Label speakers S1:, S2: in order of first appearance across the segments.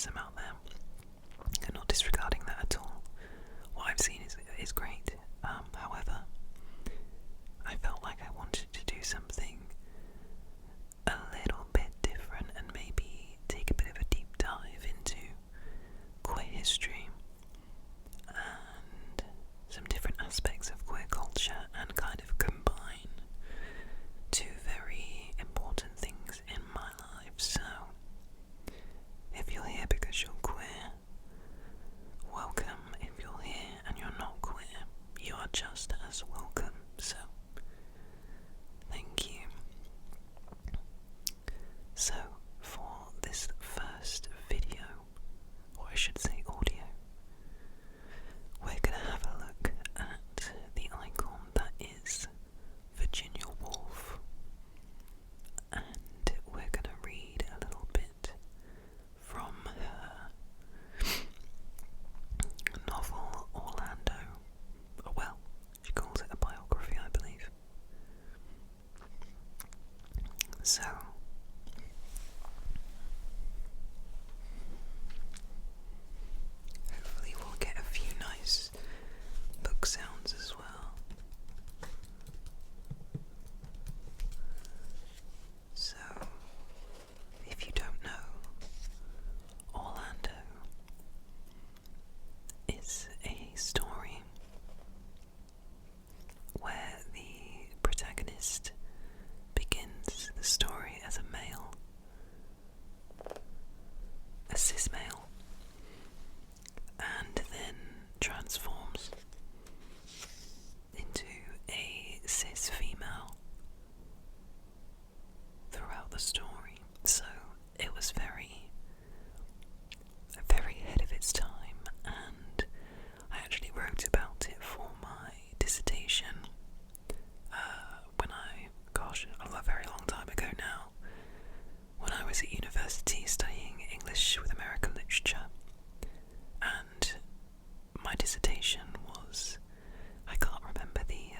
S1: criticism out there. I'm not disregarding that at all. What I've seen is great. However, I felt like I wanted to do something a little bit different and maybe take a bit of a deep dive into queer history and some different aspects of queer culture and kind of combine two very important things in my life. So, if you're here because you're queer, welcome. If you're here and you're not queer, you are just as welcome. So, thank you. So, for this first video, or I should say audio, we're going to have a look at the icon that is Virginia Woolf, and we're going to read a little bit from her novel Orlando. Well, she calls it a biography, I believe. So, hopefully we'll get a few nice book sounds as well. So, if you don't know, Orlando is a story where the protagonist begins the story as a male, a cis male, and then transforms into a cis female throughout the story. So it was very ahead of its time, and I actually wrote about it for my dissertation a very long time ago now, when I was at university studying English with American literature, and my dissertation was, I can't remember the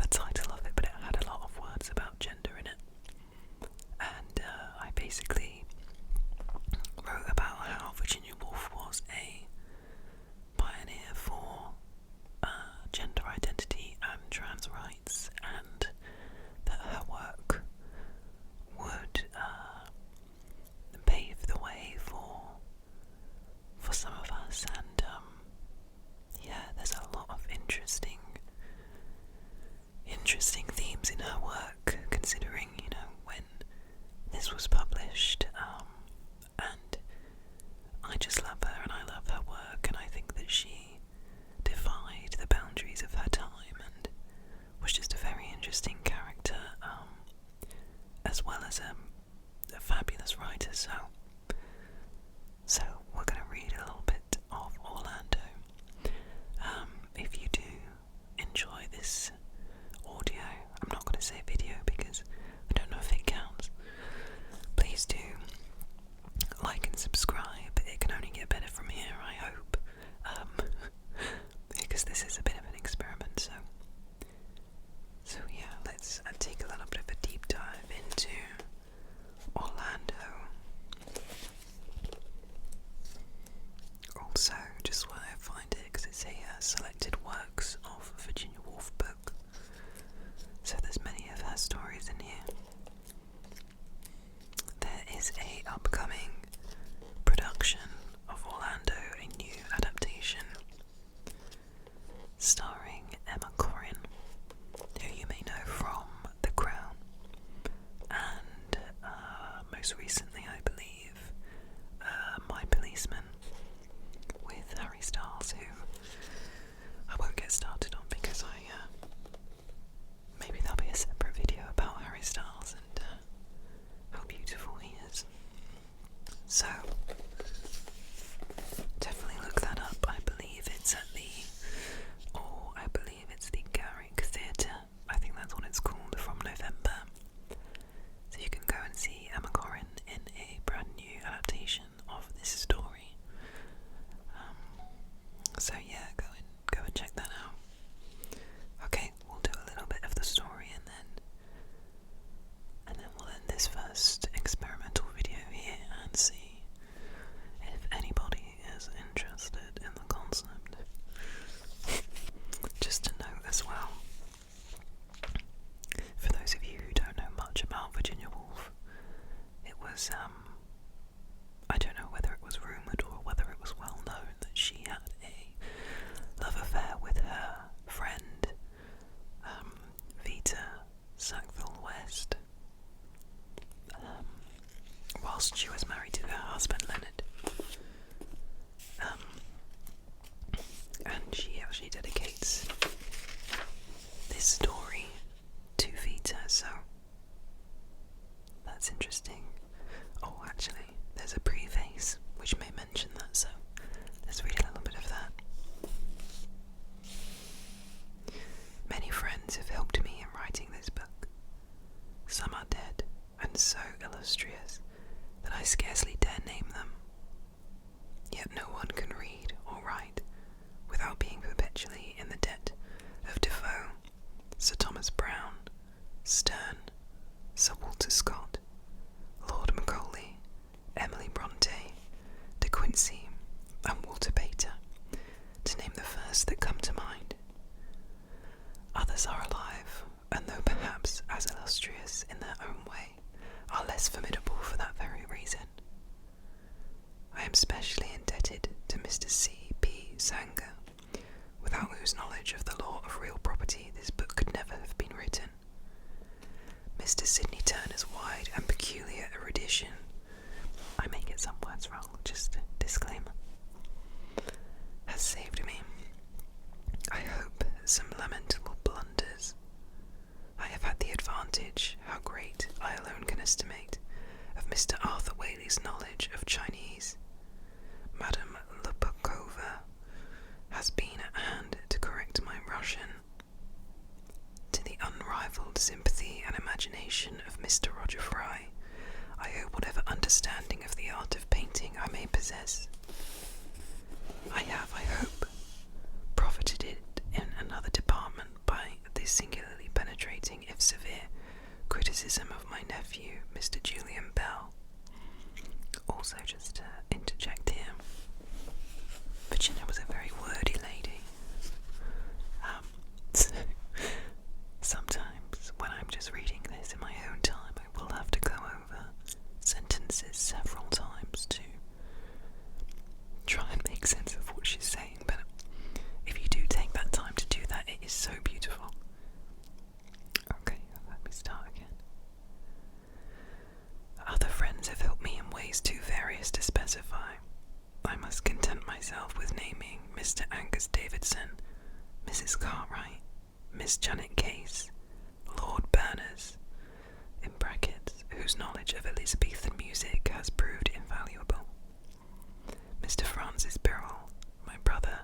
S1: title of it, but it had a lot of words about gender in it, and I basically wrote about how Virginia Woolf was a pioneer for gender identity and trans rights, and that her work would pave the way for some of us. And yeah, there's a lot of interesting themes in her work, considering, when this was published, and I just love her and I love her work, and I think that she defied the boundaries of her time and was just a very interesting character, as well as a fabulous writer. So we're going to read a little bit of Orlando. If you do enjoy this audio, I'm not going to say video because I don't know if it counts, please do like and subscribe. It can only get better from here, I hope, because this is a bit of an experiment. So yeah, let's take a little bit of a deep dive into Orlando. Also, just while I find it, because it's a selected works of Virginia Woolf book, so there's many of her stories in here. There is a upcoming production of Orlando, a new adaptation starring Emma Corrin, who you may know from The Crown, and most recently, I believe, My Policeman, with Harry Styles, who I won't get started on because maybe there'll be a separate video about Harry Styles and how beautiful he is. So definitely look that up. I believe it's the Garrick Theatre. I think that's what it's called, from November. So you can go and see Emma Corrin in a brand new adaptation of this story. So yeah, go and check that out. Okay, we'll do a little bit of the story was married to her husband Leonard. And she actually dedicates this story to Vita, so that's interesting. Oh, actually, there's a preface which may mention that, so let's read a little bit of that. Many friends have helped me in writing this book. Some are dead and so illustrious that I scarcely dare name them. Yet no one can read or write without being perpetually in the debt of Defoe, Sir Thomas Browne, Sterne, Sir Walter Scott, Lord Macaulay, Emily Bronte, De Quincey, and Walter Pater, to name the first that come to mind. Others are alive, and though perhaps as illustrious in their own way, are less formidable for that very reason. I am specially indebted to Mr. C. P. Sanger, without whose knowledge of the law of real property this book could never have been written. Mr. Sidney Turner's wide and peculiar erudition, I may get some words wrong, just a disclaimer, has saved me, I hope, some lamentable blunders. I have had the advantage, how great I alone can estimate, of Mr. Arthur Whaley's knowledge of Chinese. Madame Lubokova has been at hand to correct my Russian. To the unrivalled sympathy and imagination of Mr. Roger Fry, I owe whatever understanding of the art of painting I may possess. I have, I hope, profited it in another department by the singularly penetrating, if severe, criticism of my nephew, Mr. Julian Bell. Also, just to interject here, Virginia was a very wordy lady. So sometimes when I'm just reading this in my own time, I will have to go over sentences several times to try and make sense of what she's saying, but if you do take that time to do that, it is so beautiful. Okay, let me start again. Other friends have helped me in ways too various to specify. I must content myself with naming Mr. Angus Davidson, Mrs. Cartwright, Miss Janet Case, Lord Berners, in brackets, whose knowledge of Elizabethan music has proved invaluable, Mr. Francis Birrell, my brother,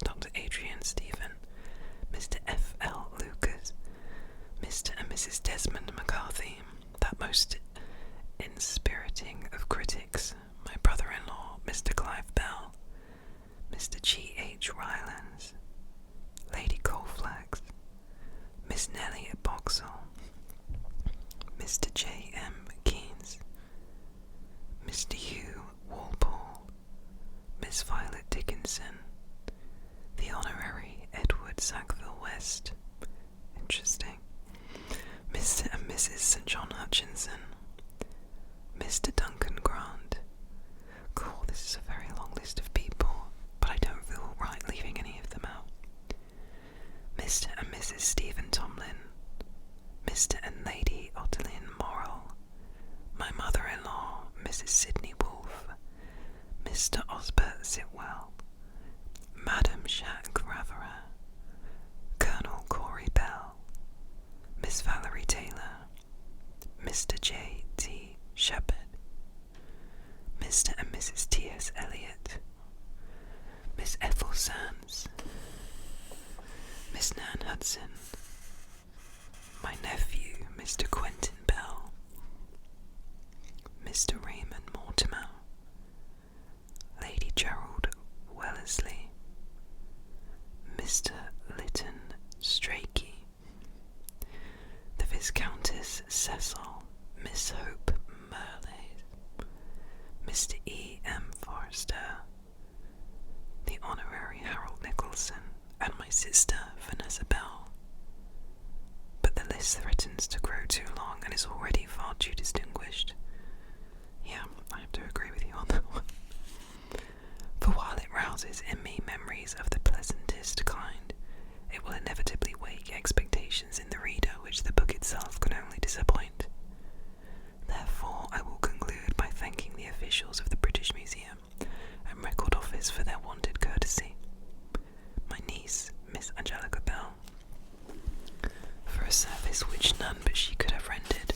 S1: Dr. Adrian Stephen, Mr. F. L. Lucas, Mr. and Mrs. Desmond McCarthy, that most inspiriting of critics, my brother-in-law, Mr. Clive Bell, Mr. G. H. Rylance, Lady Colfax, Miss Nellie Boxall, Mr. J. M. Keynes, Mr. Hugh Walpole, Miss Violet Dickinson, the Honorary Edward Sackville West, interesting, Mr. and Mrs. St. John Hutchinson, Mr. Duncan Grant. Cool, this is a very long list of people, but I don't feel right leaving any of them out. Mr. and Mrs. Stephen Tomlin, Mr. and Lady Ottilie Morrell, my mother-in-law, Mrs. Sidney Woolf, Mr. Osbert Sitwell, Madame Jacques Ravera, Colonel Corey Bell, Miss Valerie Taylor, Mr. J. T. Shepherd, Mr. and Mrs. T. S. Eliot, Miss Ethel Sands, Miss Nan Hudson, my nephew, Mr. Quentin Bell, Mr. Raymond Mortimer, Lady Gerald Wellesley, Mr. Lytton Strachey, the Viscountess Cecil, Miss Hope Merle, Mr. E. M. Forrester, the Honorary Harold Nicholson, and my sister, Vanessa Bell. But the list threatens to grow too long and is already far too distinguished. Yeah, I have to agree with you on that one. For while it rouses in me memories of the pleasantest kind, it will inevitably wake expectations in the reader which the book itself can only disappoint. Therefore, I will conclude by thanking the official officials of the British Museum and Record Office for their wonted courtesy, my niece, Miss Angelica Bell, for a service which none but she could have rendered,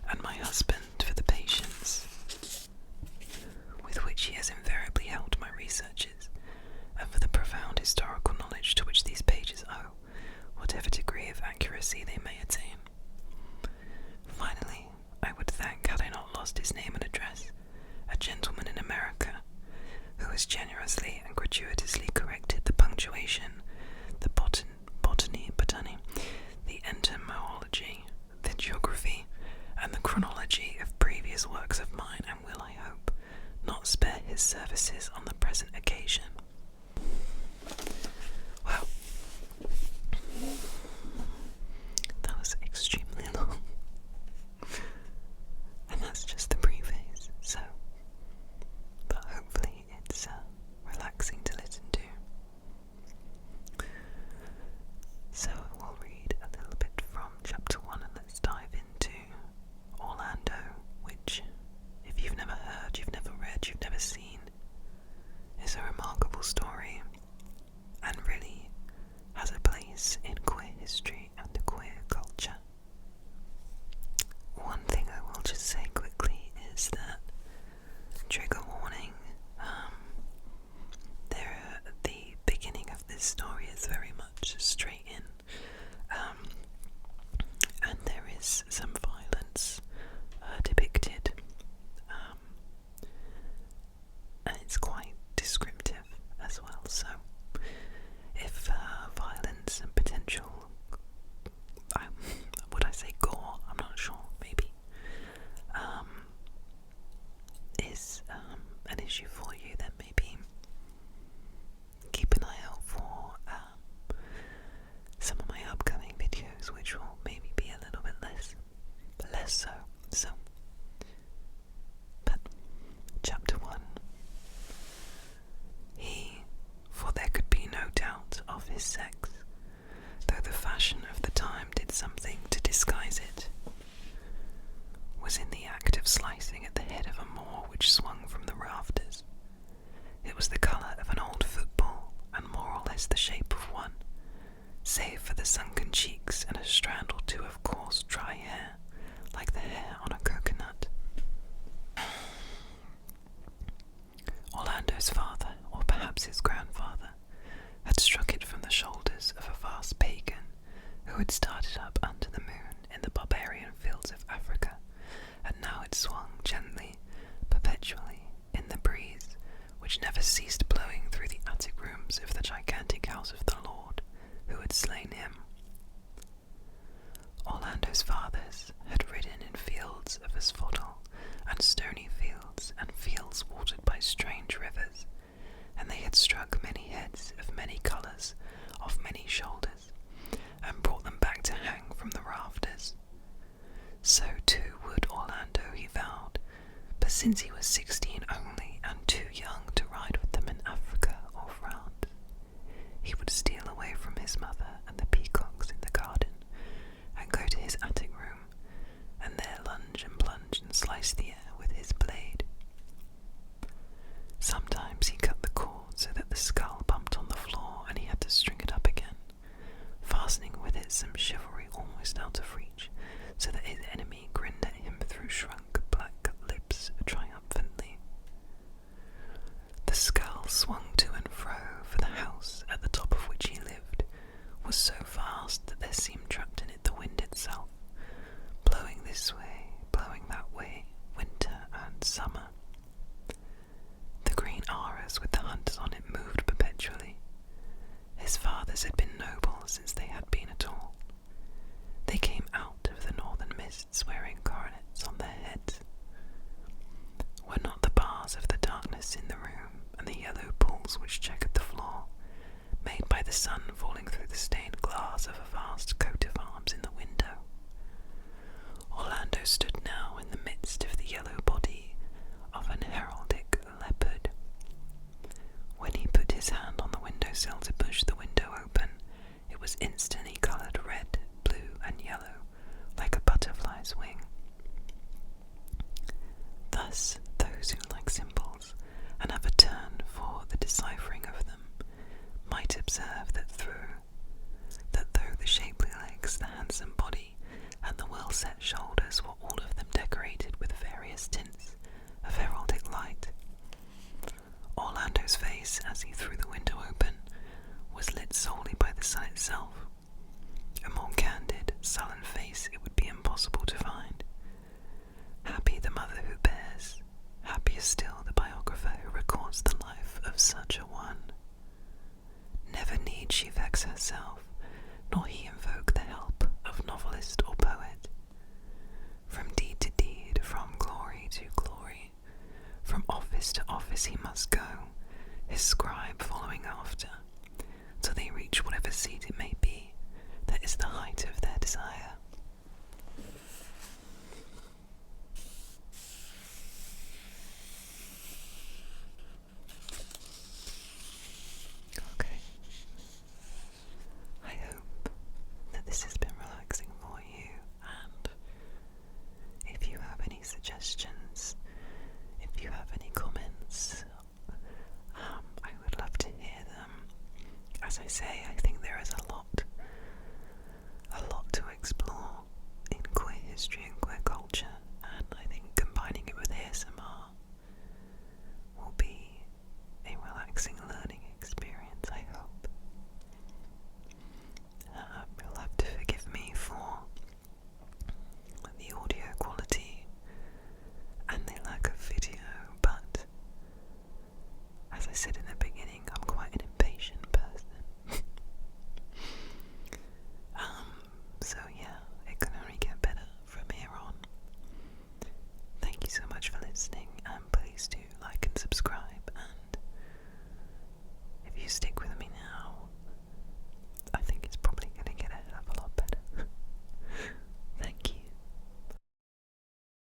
S1: and my husband for the patience with which he has invariably helped my researches, and for the profound historical knowledge to which these pages owe whatever degree of accuracy they may attain. Finally, I would thank, had I not lost his name and address, a gentleman in America who has generously and gratuitously corrected the punctuation, the botany, the entomology, the geography, and the chronology of previous works of mine, and will, I hope, not spare his services on the present occasion. Well, that was extremely long. And that's just the preface, so, but hopefully it's relaxing to listen to. So we'll read a little bit from chapter 1 and let's dive into Orlando, which, if you've never heard, you've never read, you've never seen, is a remarkable story and really has a place in queer history and a queer culture. One thing I will just say quickly is that, trigger warning, the beginning of this story is very much straight in, and there is some violence depicted, and it's quite descriptive as well, so if violence and potential, would I say gore? I'm not sure, maybe, is an issue for you, then maybe keep an eye out for some of my upcoming videos, which will maybe be a little bit less so. But chapter 1. He, for there could be no doubt of his sex, though the fashion of the time did something to disguise it, was in the act of slicing at the head of a moor which swung from the rafters. It was the colour of an old football, and more or less the shape of one, save for the sunken cheeks and a strand or two of coarse dry hair, like the hair on a coconut. Orlando's father, or perhaps his grandfather, had struck it from the shoulders of a vast pagan who had started up under the moon in the barbarian fields of Africa, and now it swung gently, perpetually, in the breeze, which never ceased blowing through the attic rooms of the gigantic house of the Lord who had slain him. Orlando's fathers had ridden in fields of asphodel, and stony fields, and fields watered by strange rivers, and they had struck many heads of many colours, off many shoulders, and brought them back to hang from the rafters. So too would Orlando, he vowed, but since he was 16 only, and too young to ride with them in Africa or France, he would steal away from his mother and the peacocks in the garden, and go to his attic room, and there lunge and plunge and slice the air with his blade. Sometimes he cut the cord so that the skull bumped on the floor and he had to string it up again, fastening with it some chivalry almost out of reach, so that his enemy grinned at him through shrunk black lips triumphantly. The skull swung to and fro, for the house at the top of which he lived was so vast that there seemed trapped in it the wind itself, himself, nor he invoke the help of novelist or poet. From deed to deed, from glory to glory, from office to office he must go, his scribe following after, till they reach whatever seat it may be that is the height of their desire.